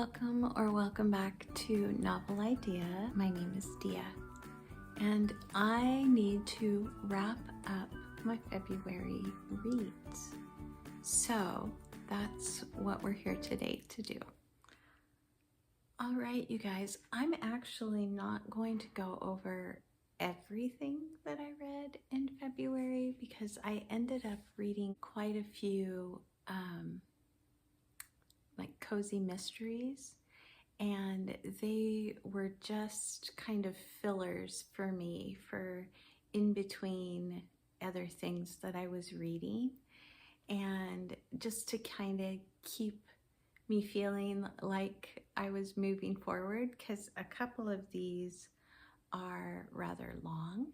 Welcome back to Novel Idea. My name is Dia, and I need to wrap up my February reads. So that's what we're here today to do. All right, you guys, I'm actually not going to go over everything that I read in February because I ended up reading quite a few like cozy mysteries, and they were just kind of fillers for me for in between other things that I was reading, and just to kind of keep me feeling like I was moving forward, because a couple of these are rather long.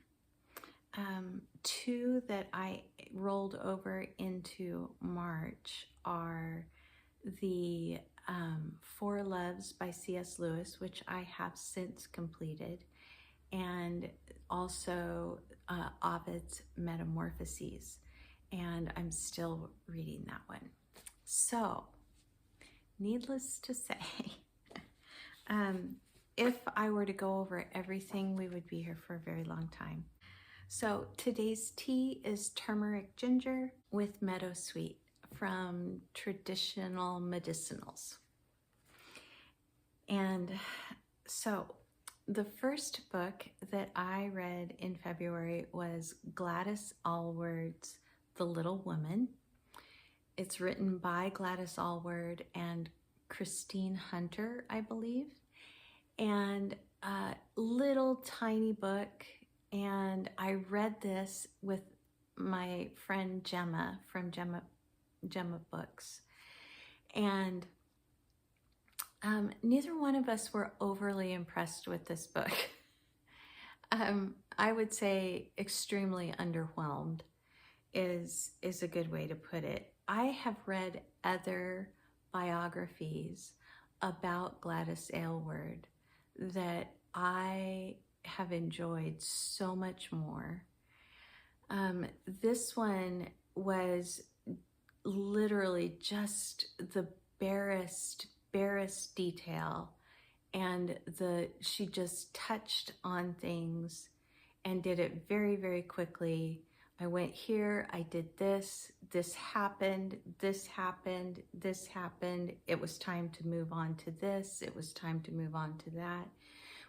Two that I rolled over into March are the Four Loves by C.S. Lewis, which I have since completed, and also Ovid's Metamorphoses, and I'm still reading that one. So, needless to say, if I were to go over everything, we would be here for a very long time. So today's tea is turmeric ginger with meadowsweet from Traditional Medicinals. And so the first book that I read in February was Gladys Aylward's The Little Woman. It's written by Gladys Aylward and Christine Hunter, I believe. And a little tiny book, and I read this with my friend Gemma from Gemma Books, and neither one of us were overly impressed with this book. I would say extremely underwhelmed is a good way to put it. I have read other biographies about Gladys Aylward that I have enjoyed so much more. This one was literally just the barest detail, and she just touched on things and did it very, very quickly. I went here, I did this happened, this happened, this happened. It was time to move on to this. It was time to move on to that.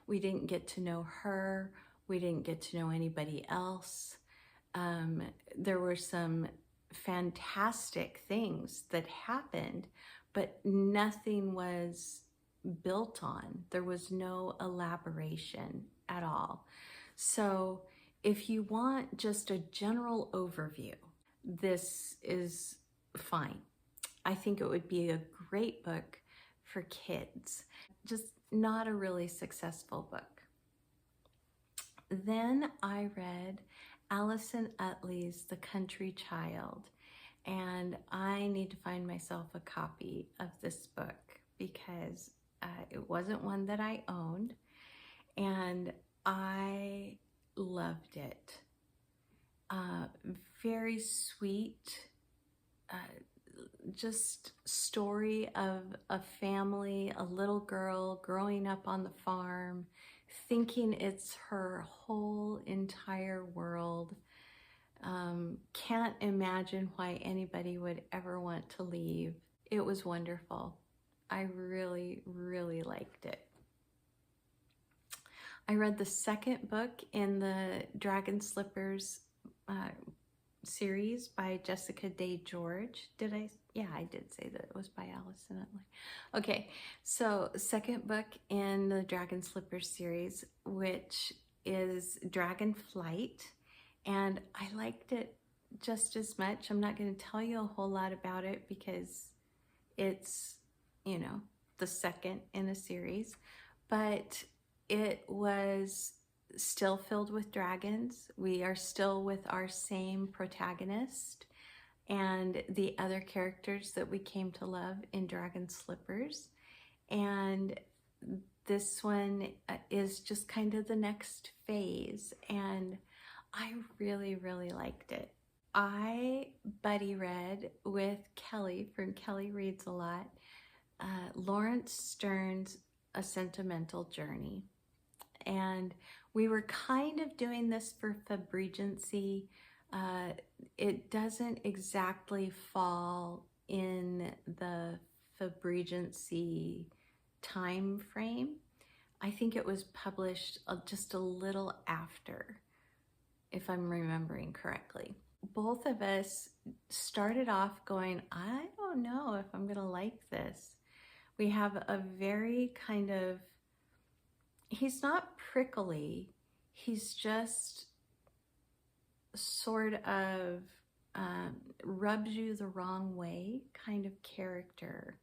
We didn't get to know her. We didn't get to know anybody else. There were some fantastic things that happened, but nothing was built on. There was no elaboration at all. So if you want just a general overview, this is fine. I think it would be a great book for kids, just not a really successful book. Then I read Alison Uttley's The Country Child, and I need to find myself a copy of this book because it wasn't one that I owned, and I loved it. Very sweet, just story of a family, a little girl growing up on the farm, thinking it's her whole entire world. Can't imagine why anybody would ever want to leave. It was wonderful. I really, really liked it. I read the second book in the Dragon Slippers series by Jessica Day George. Did I? Yeah, I did say that it was by Alison Uttley. Okay, so second book in the Dragon Slippers series, which is Dragon Flight, and I liked it just as much. I'm not going to tell you a whole lot about it because it's, you know, the second in a series, but it was still filled with dragons. We are still with our same protagonist and the other characters that we came to love in Dragon Slippers. And this one is just kind of the next phase, and I really, really liked it. I buddy read with Kelly from Kelly Reads a Lot Laurence Stearne's A Sentimental Journey. And we were kind of doing this for FebRegency. It doesn't exactly fall in the FebRegency time frame. I think it was published just a little after, if I'm remembering correctly. Both of us started off going, I don't know if I'm gonna like this. We have a very kind of, he's not prickly, he's just sort of rubs you the wrong way kind of character.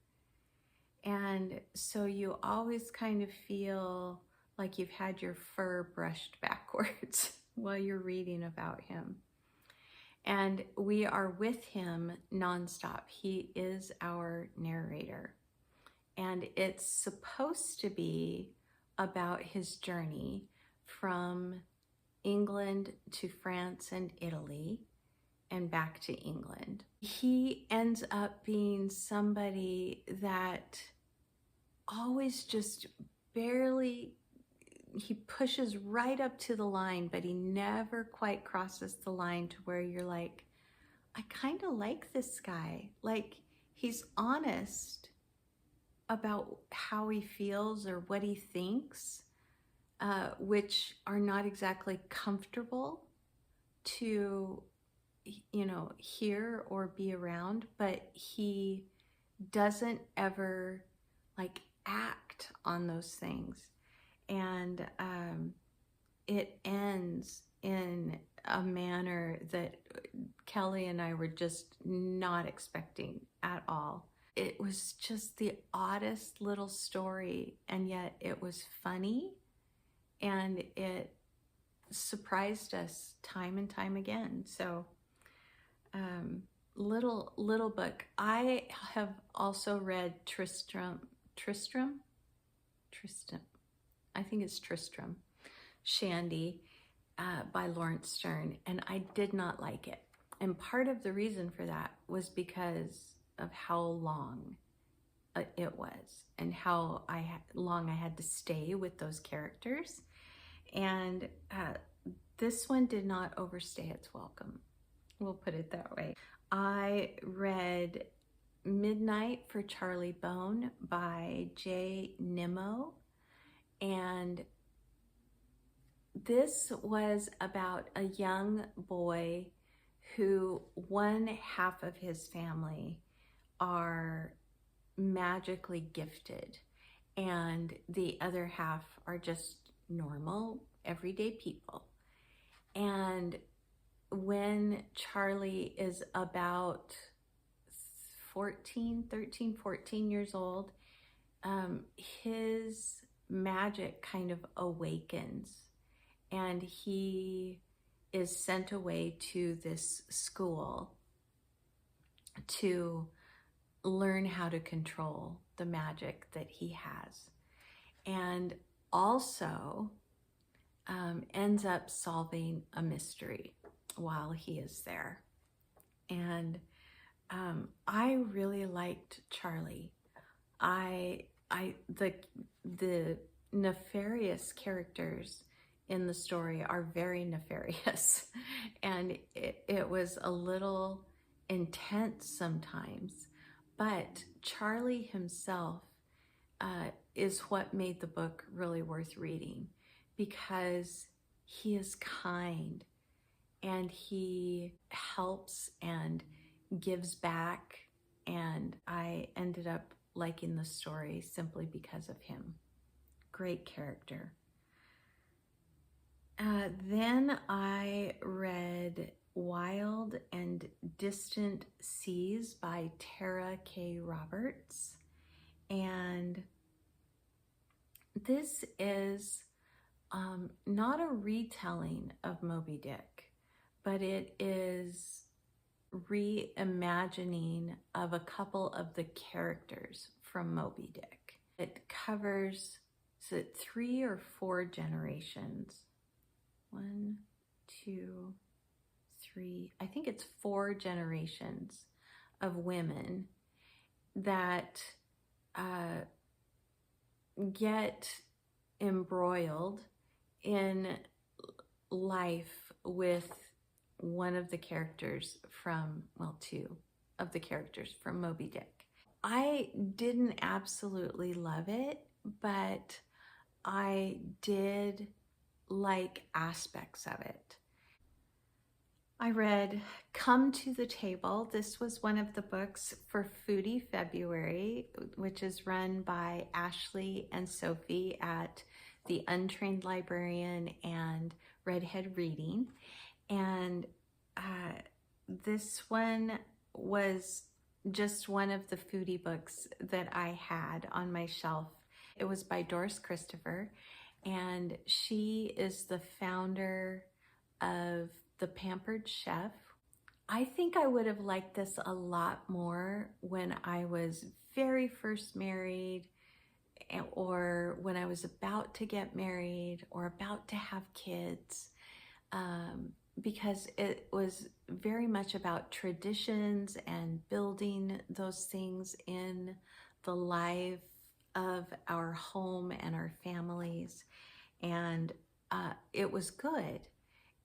And so you always kind of feel like you've had your fur brushed backwards while you're reading about him. And we are with him nonstop. He is our narrator. And it's supposed to be about his journey from England to France and Italy and back to England. He ends up being somebody that always just barely, he pushes right up to the line, but he never quite crosses the line to where you're like, I kind of like this guy. Like, he's honest about how he feels or what he thinks, which are not exactly comfortable to, you know, hear or be around, but he doesn't ever like act on those things. And it ends in a manner that Kelly and I were just not expecting at all. It was just the oddest little story, and yet it was funny, and it surprised us time and time again. So little book. I have also read Tristram, I think it's Tristram Shandy by Laurence Stearne, and I did not like it. And part of the reason for that was because of how long it was and how long I had to stay with those characters. And this one did not overstay its welcome. We'll put it that way. I read Midnight for Charlie Bone by J. Nimmo, and this was about a young boy who one half of his family are magically gifted and the other half are just normal, everyday people. And when Charlie is about 13, 14 years old, his magic kind of awakens, and he is sent away to this school to learn how to control the magic that he has, and also ends up solving a mystery while he is there. And I really liked Charlie. The nefarious characters in the story are very nefarious, and it was a little intense sometimes, but Charlie himself is what made the book really worth reading, because he is kind and he helps and gives back, and I ended up liking the story simply because of him. Great character. Then I read Wild and Distant Seas by Tara K. Roberts, and this is not a retelling of Moby Dick, but it is reimagining of a couple of the characters from Moby Dick. It covers, is it 3 or 4 generations? 1, 2, 3, I think it's 4 generations of women that get embroiled in life with one of the characters from, well, two of the characters from Moby Dick. I didn't absolutely love it, but I did like aspects of it. I read Come to the Table. This was one of the books for Foodie February, which is run by Ashley and Sophie at the Untrained Librarian and Redhead Reading. And this one was just one of the foodie books that I had on my shelf. It was by Doris Christopher, and she is the founder of The Pampered Chef. I think I would have liked this a lot more when I was very first married, or when I was about to get married or about to have kids, because it was very much about traditions and building those things in the life of our home and our families. And it was good.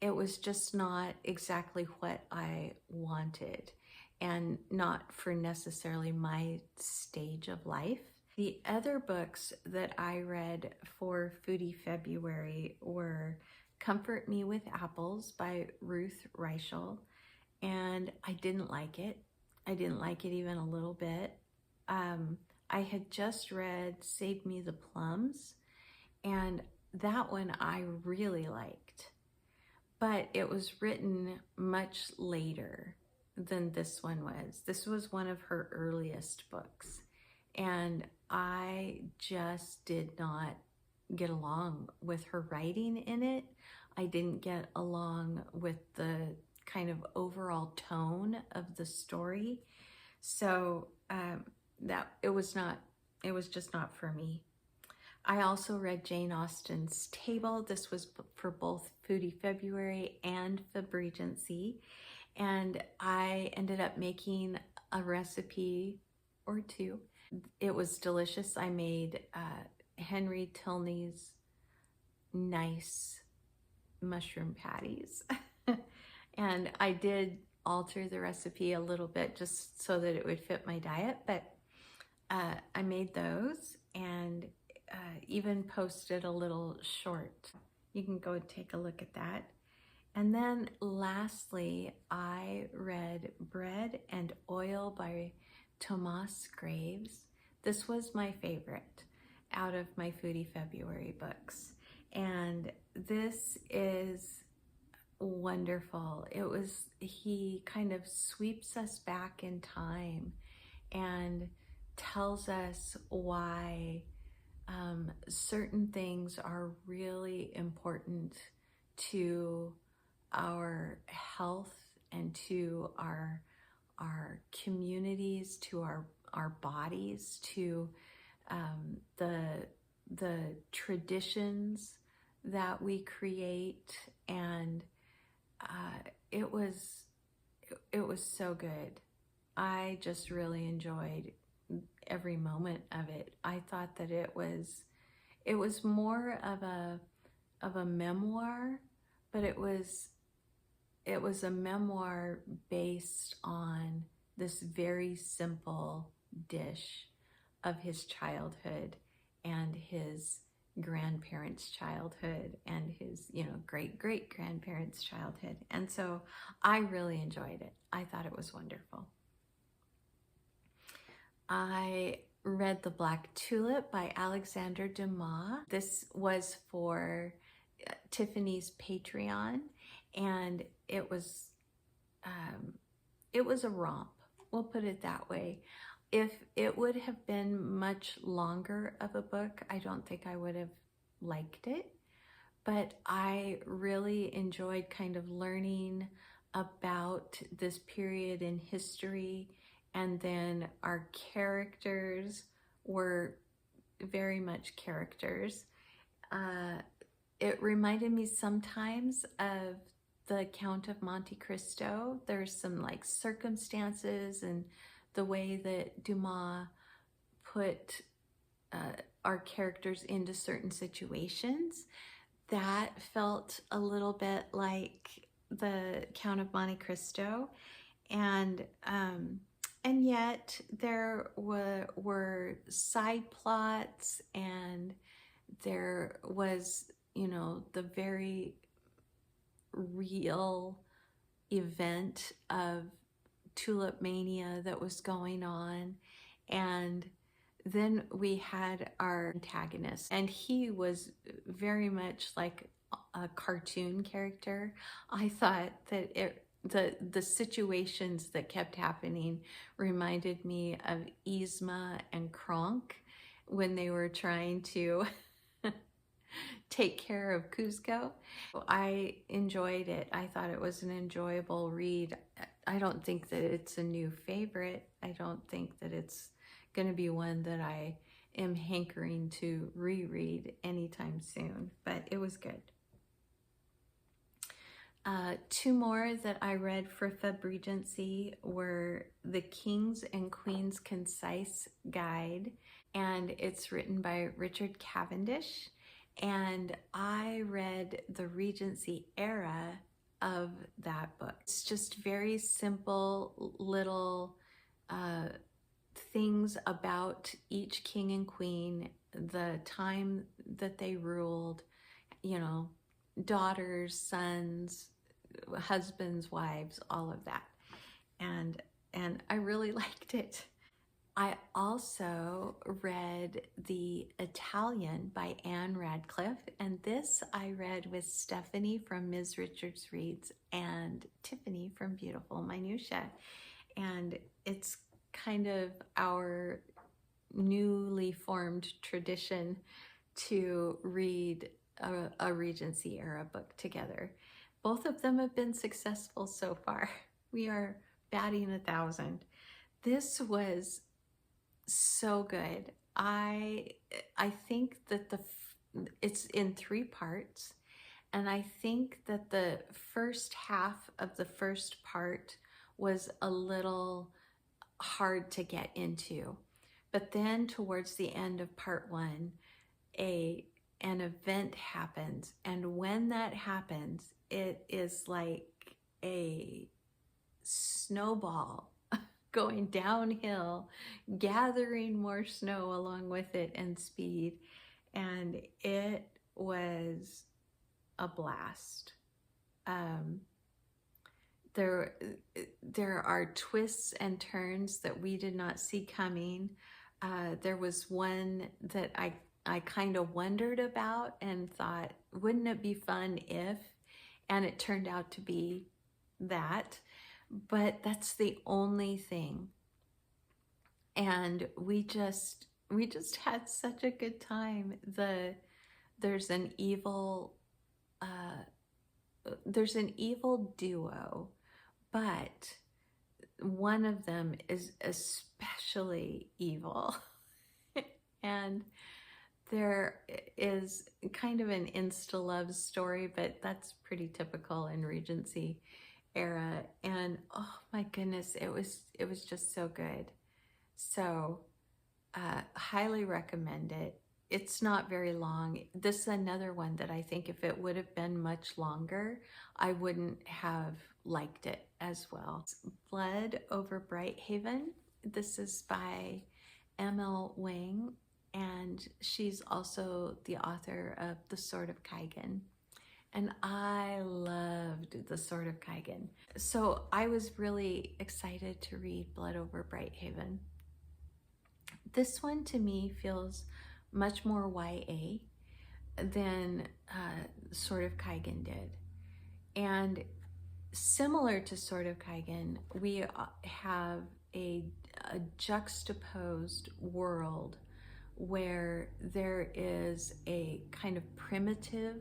It was just not exactly what I wanted, and not for necessarily my stage of life. The other books that I read for Foodie February were Comfort Me with Apples by Ruth Reichl, and I didn't like it. I didn't like it even a little bit. I had just read Save Me the Plums, and that one I really liked, but it was written much later than this one was. This was one of her earliest books, and I just did not get along with her writing in it. I didn't get along with the kind of overall tone of the story. So that it was just not for me. I also read Jane Austen's Table. This was for both Foodie February and FebRegency, and I ended up making a recipe or two. It was delicious. I made Henry Tilney's nice mushroom patties. And I did alter the recipe a little bit just so that it would fit my diet, but I made those and even posted a little short. You can go and take a look at that. And then lastly, I read Bread and Oil by Tomas Graves. This was my favorite out of my Foodie February books. And this is wonderful. He kind of sweeps us back in time and tells us why certain things are really important to our health and to our communities, to our bodies, to the traditions that we create. And it was so good. I just really enjoyed every moment of it. I thought that it was more of a memoir, but it was a memoir based on this very simple dish of his childhood and his grandparents' childhood and his, great-great-grandparents' childhood. And so I really enjoyed it. I thought it was wonderful. I read The Black Tulip by Alexander Dumas. This was for Tiffany's Patreon, and it was a romp. We'll put it that way. If it would have been much longer of a book, I don't think I would have liked it, but I really enjoyed kind of learning about this period in history, and then our characters were very much characters. It reminded me sometimes of the Count of Monte Cristo. There's some like circumstances and the way that Dumas put our characters into certain situations that felt a little bit like the Count of Monte Cristo, and yet there were side plots, and there was, you know, the very real event of tulip mania that was going on. And then we had our antagonist, and he was very much like a cartoon character. I thought that the situations that kept happening reminded me of Yzma and Kronk when they were trying to take care of Cusco. I enjoyed it. I thought it was an enjoyable read. I don't think that it's a new favorite. I don't think that it's going to be one that I am hankering to reread anytime soon, but it was good. Two more that I read for FebRegency were The King's and Queen's Concise Guide, and it's written by Richard Cavendish. And I read the Regency era of that book. It's just very simple little things about each king and queen, the time that they ruled, you know, daughters, sons, husbands, wives, all of that. And I really liked it. I also read The Italian by Ann Radcliffe, and this I read with Stephanie from Ms. Richards Reads and Tiffany from Beautiful Minutia. And it's kind of our newly formed tradition to read a Regency era book together. Both of them have been successful so far. We are batting 1,000. This was so good. I think that it's in 3 parts, and I think that the first half of the first part was a little hard to get into, but then towards the end of part 1, an event happens, and when that happens, it is like a snowball going downhill, gathering more snow along with it and speed, and it was a blast. There are twists and turns that we did not see coming. There was one that I kind of wondered about and thought, wouldn't it be fun if, and it turned out to be that. But that's the only thing. And we just had such a good time. There's an evil duo, but one of them is especially evil. And there is kind of an insta-love story, but that's pretty typical in Regency era. And oh my goodness, it was just so good. So highly recommend it. It's not very long. This is another one that I think if it would have been much longer, I wouldn't have liked it as well. Blood over Brighthaven. This is by M.L. Wang, and she's also the author of The Sword of Kaigan. And I loved The Sword of Kaigan. So I was really excited to read Blood over Brighthaven. This one to me feels much more YA than Sword of Kaigan did. And similar to Sword of Kaigan, we have a juxtaposed world where there is a kind of primitive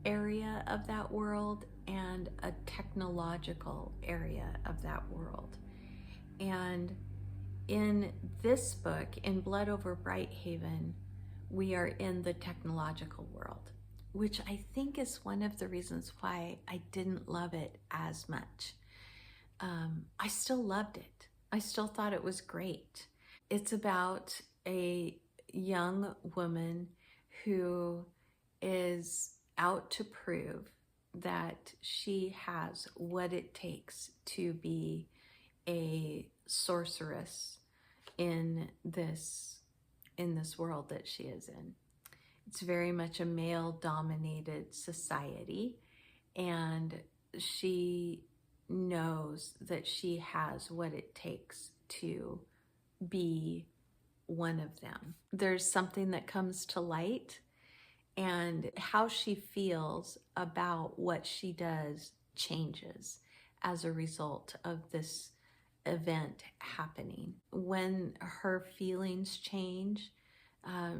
area of that world and a technological area of that world. And in this book, in Blood over Brighthaven, we are in the technological world, which I think is one of the reasons why I didn't love it as much. I still loved it. I still thought it was great. It's about a young woman who is out to prove that she has what it takes to be a sorceress in this world that she is in. It's very much a male-dominated society, and she knows that she has what it takes to be one of them. There's something that comes to light, and how she feels about what she does changes as a result of this event happening. When her feelings change,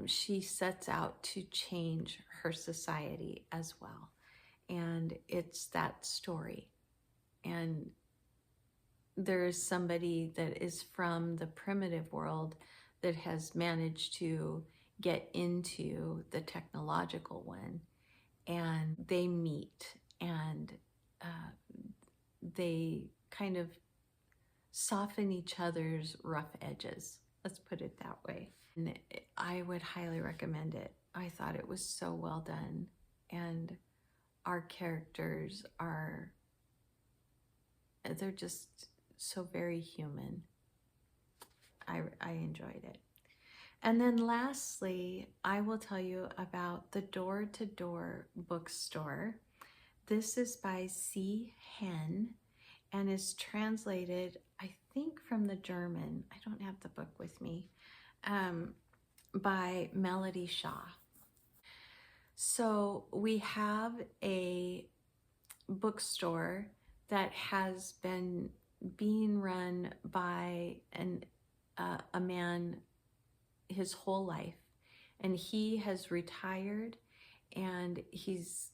she sets out to change her society as well. And it's that story. And there is somebody that is from the primitive world that has managed to get into the technological one, and they meet, and they kind of soften each other's rough edges. Let's put it that way. And I would highly recommend it. I thought it was so well done, and our characters they're just so very human. I enjoyed it. And then lastly, I will tell you about the Door to Door bookstore. This is by C. Henn and is translated, I think, from the German. I don't have the book with me. By Melody Shaw. So we have a bookstore that has been being run by a man his whole life, and he has retired, and he's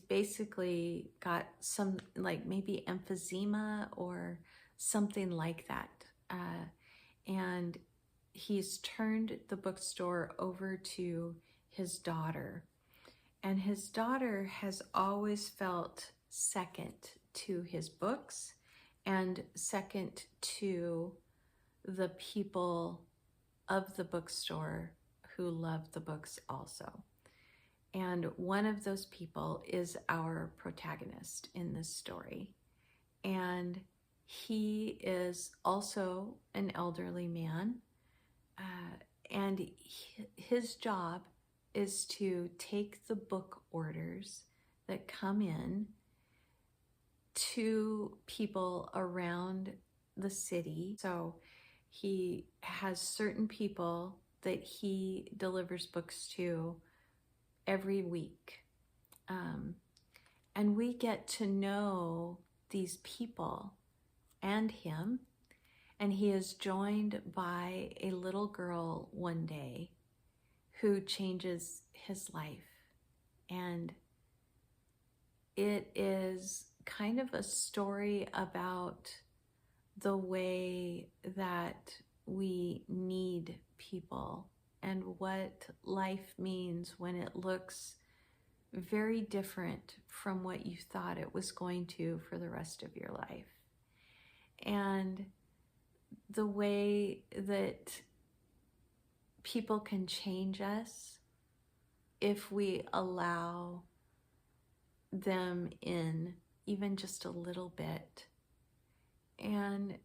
basically got some, like, maybe emphysema or something like that, and he's turned the bookstore over to his daughter, and his daughter has always felt second to his books and second to the people of the bookstore who love the books also. And one of those people is our protagonist in this story. And he is also an elderly man. And his job is to take the book orders that come in to people around the city. So he has certain people that he delivers books to every week. And we get to know these people and him. And he is joined by a little girl one day who changes his life. And it is kind of a story about the way that we need people and what life means when it looks very different from what you thought it was going to for the rest of your life. And the way that people can change us if we allow them in even just a little bit. And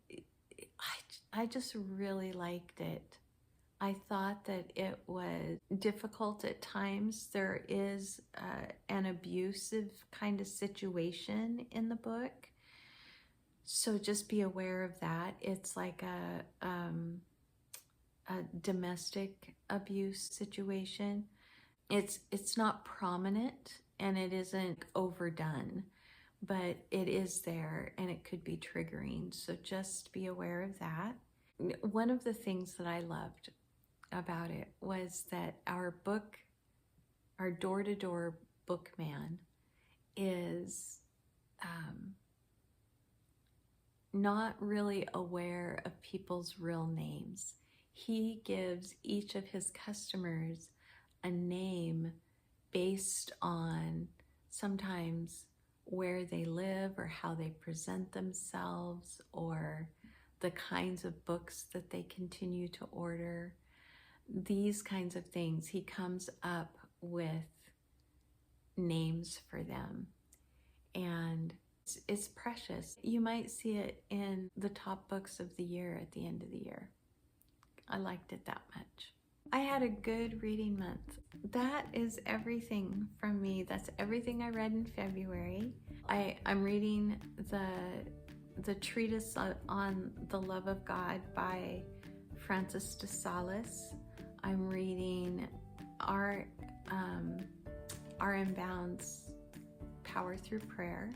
I just really liked it. I thought that it was difficult at times. There is an abusive kind of situation in the book. So just be aware of that. It's like a domestic abuse situation. It's not prominent and it isn't overdone, but it is there and it could be triggering. So just be aware of that. One of the things that I loved about it was that our door-to-door bookman is not really aware of people's real names. He gives each of his customers a name based on sometimes where they live or how they present themselves or the kinds of books that they continue to order. these kinds of things, he comes up with names for them. And it's precious. You might see it in the top books of the year at the end of the year. I liked it that much. I had a good reading month. That is everything from me. That's everything I read in February. I'm reading the treatise on the love of God by Francis de Sales. I'm reading R.M. Bound's Power Through Prayer.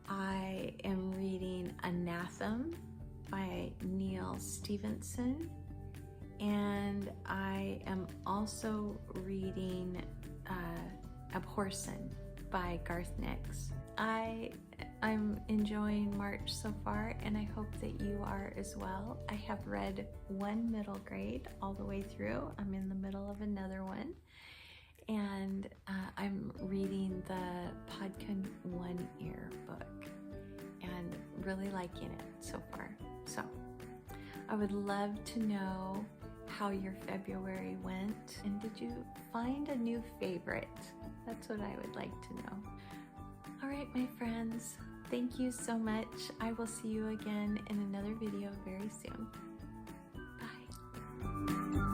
I am reading Anathema by Neil Stevenson. And I am also reading Abhorsen by Garth Nix. I'm enjoying March so far, and I hope that you are as well. I have read one middle grade all the way through. I'm in the middle of another one. And I'm reading the Podkin One Ear book and really liking it so far. So I would love to know how your February went, and did you find a new favorite? That's what I would like to know. All right, my friends, thank you so much. I will see you again in another video very soon. Bye.